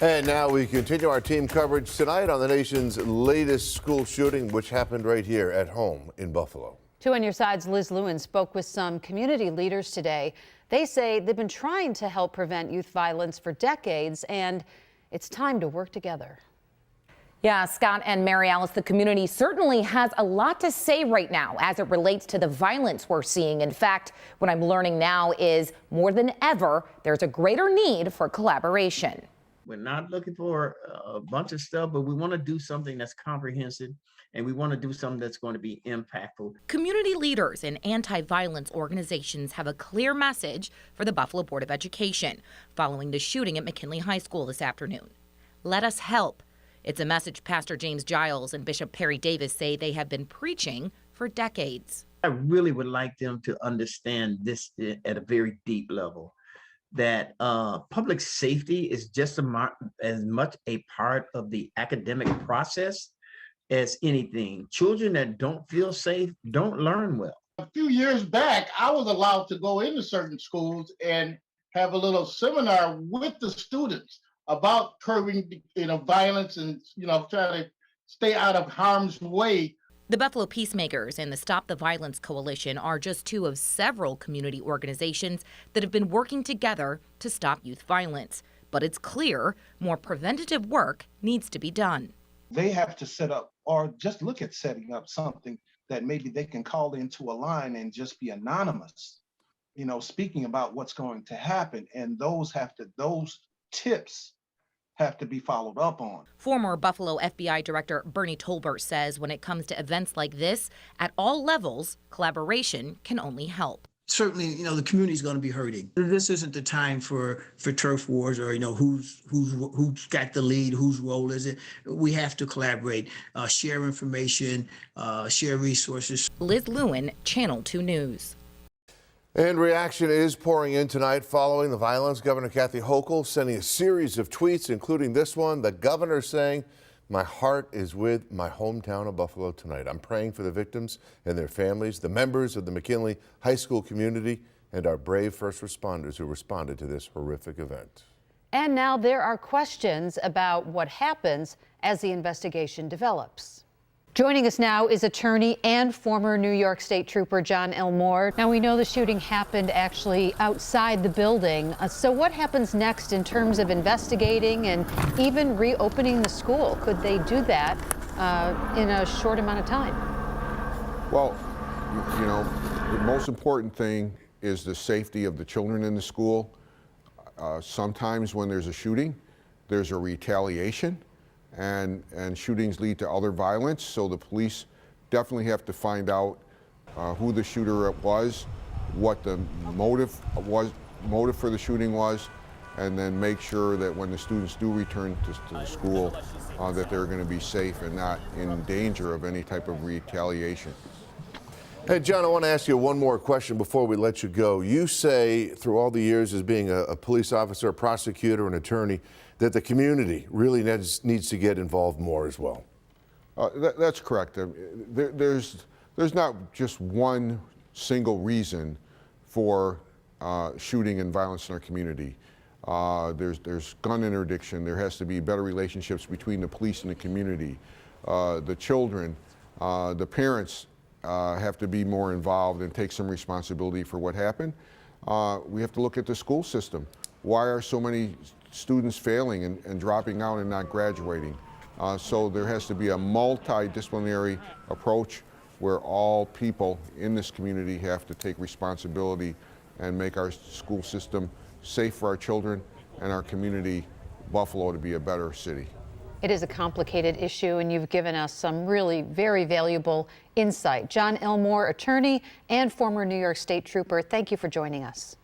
And now we continue our team coverage tonight on the nation's latest school shooting, which happened right here at home in Buffalo. 2 on Your Side's Liz Lewin spoke with some community leaders today. They say they've been trying to help prevent youth violence for decades, and it's time to work together. Yeah, Scott and Mary Alice, the community certainly has a lot to say right now as it relates to the violence we're seeing. In fact, what I'm learning now is more than ever, there's a greater need for collaboration. We're not looking for a bunch of stuff, but we want to do something that's comprehensive, and we want to do something that's going to be impactful. Community leaders and anti-violence organizations have a clear message for the Buffalo Board of Education following the shooting at McKinley High School this afternoon. Let us help. It's a message Pastor James Giles and Bishop Perry Davis say they have been preaching for decades. I really would like them to understand this at a very deep level, that public safety is just as much a part of the academic process as anything. Children that don't feel safe don't learn well. A few years back, I was allowed to go into certain schools and have a little seminar with the students about curbing, violence and, trying to stay out of harm's way. The Buffalo Peacemakers and the Stop the Violence Coalition are just two of several community organizations that have been working together to stop youth violence. But it's clear more preventative work needs to be done. They have to set up, or just look at setting up something that maybe they can call into a line and just be anonymous, speaking about what's going to happen. And those tips have to be followed up on. Former Buffalo FBI Director Bernie Tolbert says when it comes to events like this, at all levels, collaboration can only help. Certainly, the community is going to be hurting. This isn't the time for turf wars or, who's got the lead, whose role is it. We have to collaborate, share information, share resources. Liz Lewin, Channel 2 News. And reaction is pouring in tonight following the violence. Governor Kathy Hochul sending a series of tweets, including this one. The governor saying, "My heart is with my hometown of Buffalo tonight. I'm praying for the victims and their families, the members of the McKinley High School community, and our brave first responders who responded to this horrific event." And now there are questions about what happens as the investigation develops. Joining us now is attorney and former New York State Trooper John Elmore. Now, we know the shooting happened actually outside the building. So what happens next in terms of investigating and even reopening the school? Could they do that in a short amount of time? Well, the most important thing is the safety of the children in the school. Sometimes when there's a shooting, there's a retaliation. And shootings lead to other violence, so the police definitely have to find out who the shooter was, what the motive for the shooting was, and then make sure that when the students do return to the school, that they're going to be safe and not in danger of any type of retaliation. Hey, John, I want to ask you one more question before we let you go. You say through all the years as being a police officer, a prosecutor, an attorney, that the community really needs to get involved more as well. That's correct. There's not just one single reason for shooting and violence in our community. There's gun interdiction. There has to be better relationships between the police and the community. The children, the parents have to be more involved and take some responsibility for what happened. We have to look at the school system. Why are so many students failing and dropping out and not graduating? So there has to be a multidisciplinary approach where all people in this community have to take responsibility and make our school system safe for our children and our community, Buffalo, to be a better city. It is a complicated issue, and you've given us some really very valuable insight. John Elmore, attorney and former New York State Trooper, thank you for joining us.